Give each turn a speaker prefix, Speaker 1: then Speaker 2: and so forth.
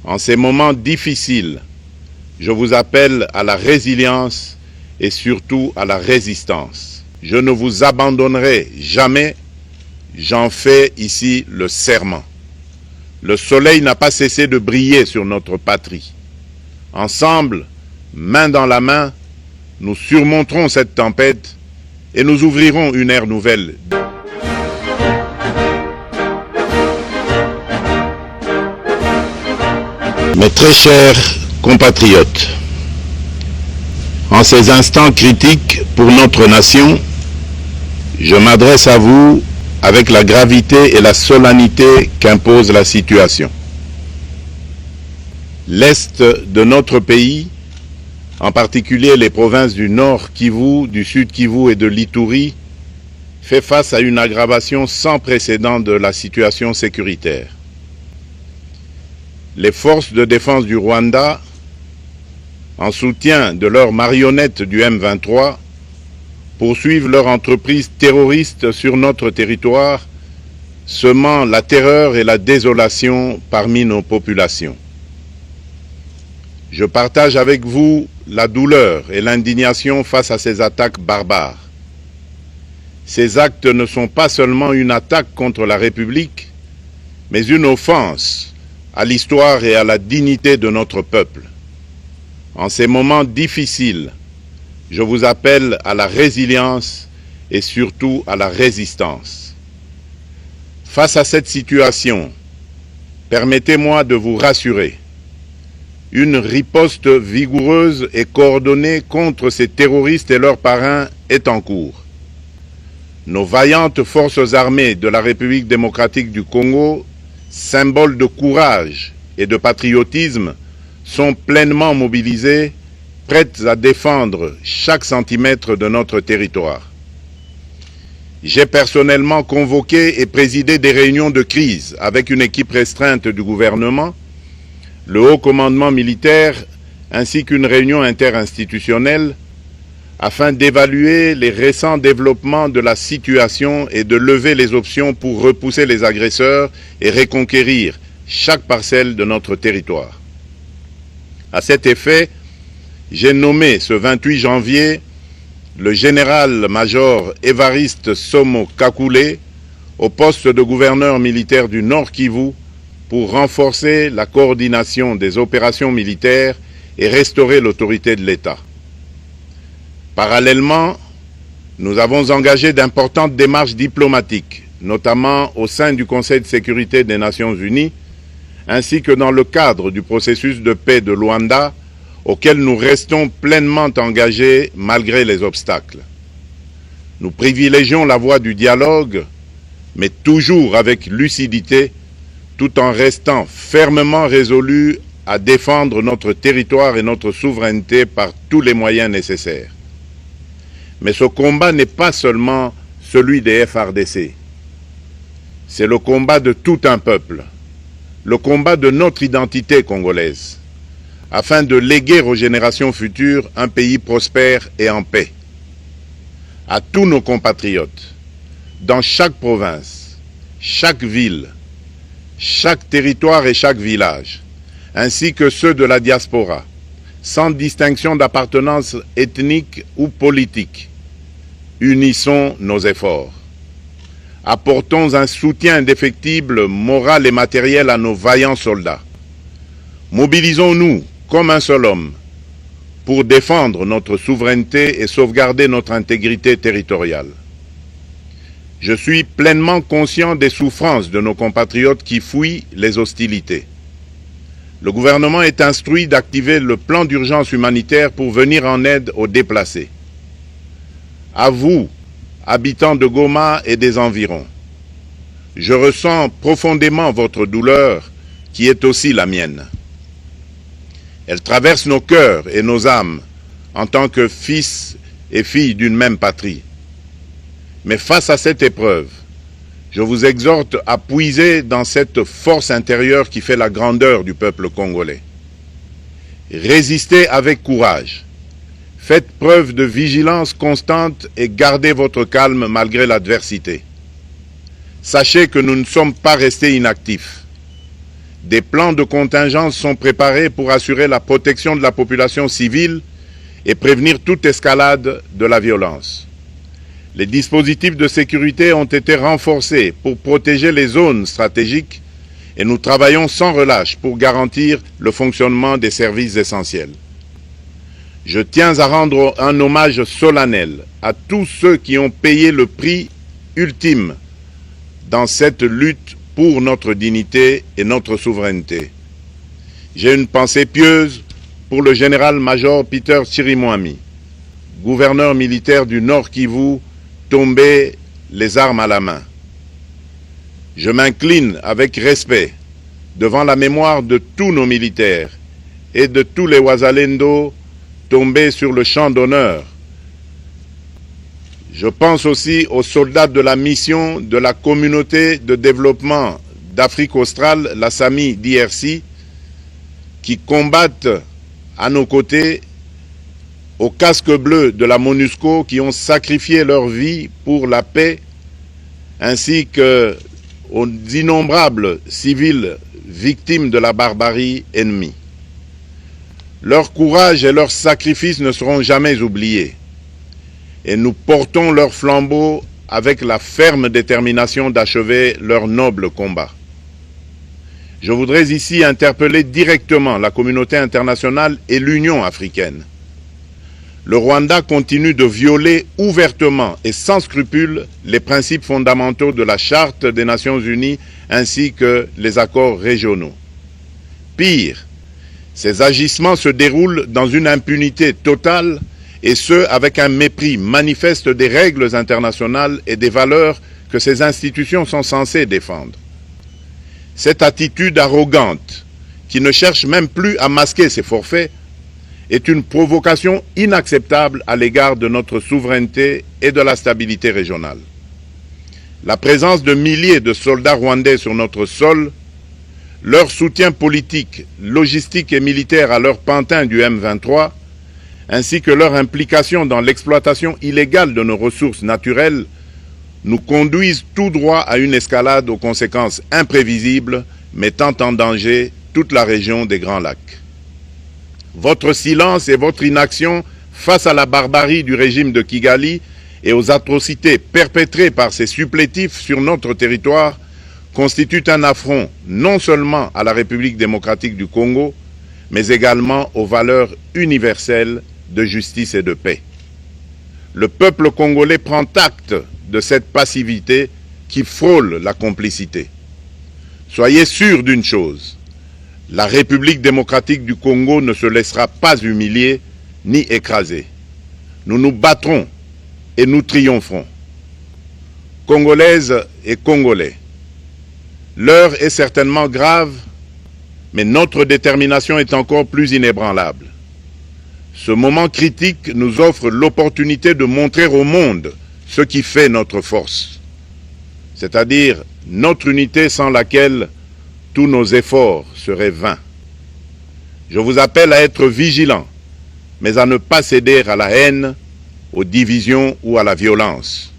Speaker 1: En ces moments difficiles, je vous appelle à la résilience et surtout à la résistance. Je ne vous abandonnerai jamais, j'en fais ici le serment. Le soleil n'a pas cessé de briller sur notre patrie. Ensemble, main dans la main, nous surmonterons cette tempête et nous ouvrirons une ère nouvelle. Mes très chers compatriotes, en ces instants critiques pour notre nation, je m'adresse à vous avec la gravité et la solennité qu'impose la situation. L'Est de notre pays, en particulier les provinces du Nord Kivu, du Sud Kivu et de l'Ituri, fait face à une aggravation sans précédent de la situation sécuritaire. Les forces de défense du Rwanda, en soutien de leurs marionnettes du M23, poursuivent leur entreprise terroriste sur notre territoire, semant la terreur et la désolation parmi nos populations. Je partage avec vous la douleur et l'indignation face à ces attaques barbares. Ces actes ne sont pas seulement une attaque contre la République, mais une offense à l'histoire et à la dignité de notre peuple. En ces moments difficiles, je vous appelle à la résilience et surtout à la résistance. Face à cette situation, permettez-moi de vous rassurer. Une riposte vigoureuse et coordonnée contre ces terroristes et leurs parrains est en cours. Nos vaillantes forces armées de la République démocratique du Congo, symboles de courage et de patriotisme, sont pleinement mobilisées, prêtes à défendre chaque centimètre de notre territoire. J'ai personnellement convoqué et présidé des réunions de crise avec une équipe restreinte du gouvernement, le haut commandement militaire ainsi qu'une réunion interinstitutionnelle afin d'évaluer les récents développements de la situation et de lever les options pour repousser les agresseurs et reconquérir chaque parcelle de notre territoire. À cet effet, j'ai nommé ce 28 janvier le général-major Évariste Somo Kakule au poste de gouverneur militaire du Nord Kivu pour renforcer la coordination des opérations militaires et restaurer l'autorité de l'État. Parallèlement, nous avons engagé d'importantes démarches diplomatiques, notamment au sein du Conseil de sécurité des Nations Unies, ainsi que dans le cadre du processus de paix de Luanda, auquel nous restons pleinement engagés malgré les obstacles. Nous privilégions la voie du dialogue, mais toujours avec lucidité, tout en restant fermement résolus à défendre notre territoire et notre souveraineté par tous les moyens nécessaires. Mais ce combat n'est pas seulement celui des FARDC. C'est le combat de tout un peuple, le combat de notre identité congolaise, afin de léguer aux générations futures un pays prospère et en paix. À tous nos compatriotes, dans chaque province, chaque ville, chaque territoire et chaque village, ainsi que ceux de la diaspora, sans distinction d'appartenance ethnique ou politique, unissons nos efforts. Apportons un soutien indéfectible, moral et matériel à nos vaillants soldats. Mobilisons-nous comme un seul homme pour défendre notre souveraineté et sauvegarder notre intégrité territoriale. Je suis pleinement conscient des souffrances de nos compatriotes qui fuient les hostilités. Le gouvernement est instruit d'activer le plan d'urgence humanitaire pour venir en aide aux déplacés. À vous, habitants de Goma et des environs, je ressens profondément votre douleur qui est aussi la mienne. Elle traverse nos cœurs et nos âmes en tant que fils et filles d'une même patrie. Mais face à cette épreuve, je vous exhorte à puiser dans cette force intérieure qui fait la grandeur du peuple congolais. Résistez avec courage. Faites preuve de vigilance constante et gardez votre calme malgré l'adversité. Sachez que nous ne sommes pas restés inactifs. Des plans de contingence sont préparés pour assurer la protection de la population civile et prévenir toute escalade de la violence. Les dispositifs de sécurité ont été renforcés pour protéger les zones stratégiques et nous travaillons sans relâche pour garantir le fonctionnement des services essentiels. Je tiens à rendre un hommage solennel à tous ceux qui ont payé le prix ultime dans cette lutte pour notre dignité et notre souveraineté. J'ai une pensée pieuse pour le général-major Peter Chirimwami, gouverneur militaire du Nord Kivu, tombé les armes à la main. Je m'incline avec respect devant la mémoire de tous nos militaires et de tous les Wazalendo tombés sur le champ d'honneur. Je pense aussi aux soldats de la mission de la communauté de développement d'Afrique australe, la SAMI DRC, qui combattent à nos côtés, aux casques bleus de la MONUSCO qui ont sacrifié leur vie pour la paix, ainsi qu'aux innombrables civils victimes de la barbarie ennemie. Leur courage et leur sacrifice ne seront jamais oubliés. Et nous portons leur flambeau avec la ferme détermination d'achever leur noble combat. Je voudrais ici interpeller directement la communauté internationale et l'Union africaine. Le Rwanda continue de violer ouvertement et sans scrupule les principes fondamentaux de la Charte des Nations Unies ainsi que les accords régionaux. Pire, ces agissements se déroulent dans une impunité totale et ce, avec un mépris manifeste des règles internationales et des valeurs que ces institutions sont censées défendre. Cette attitude arrogante, qui ne cherche même plus à masquer ses forfaits, est une provocation inacceptable à l'égard de notre souveraineté et de la stabilité régionale. La présence de milliers de soldats rwandais sur notre sol, leur soutien politique, logistique et militaire à leur pantin du M23, ainsi que leur implication dans l'exploitation illégale de nos ressources naturelles, nous conduisent tout droit à une escalade aux conséquences imprévisibles, mettant en danger toute la région des Grands Lacs. Votre silence et votre inaction face à la barbarie du régime de Kigali et aux atrocités perpétrées par ces supplétifs sur notre territoire constituent un affront non seulement à la République démocratique du Congo, mais également aux valeurs universelles de justice et de paix. Le peuple congolais prend acte de cette passivité qui frôle la complicité. Soyez sûrs d'une chose, la République démocratique du Congo ne se laissera pas humilier ni écraser. Nous nous battrons et nous triompherons. Congolaises et Congolais, l'heure est certainement grave, mais notre détermination est encore plus inébranlable. Ce moment critique nous offre l'opportunité de montrer au monde ce qui fait notre force, c'est-à-dire notre unité sans laquelle tous nos efforts seraient vains. Je vous appelle à être vigilants, mais à ne pas céder à la haine, aux divisions ou à la violence.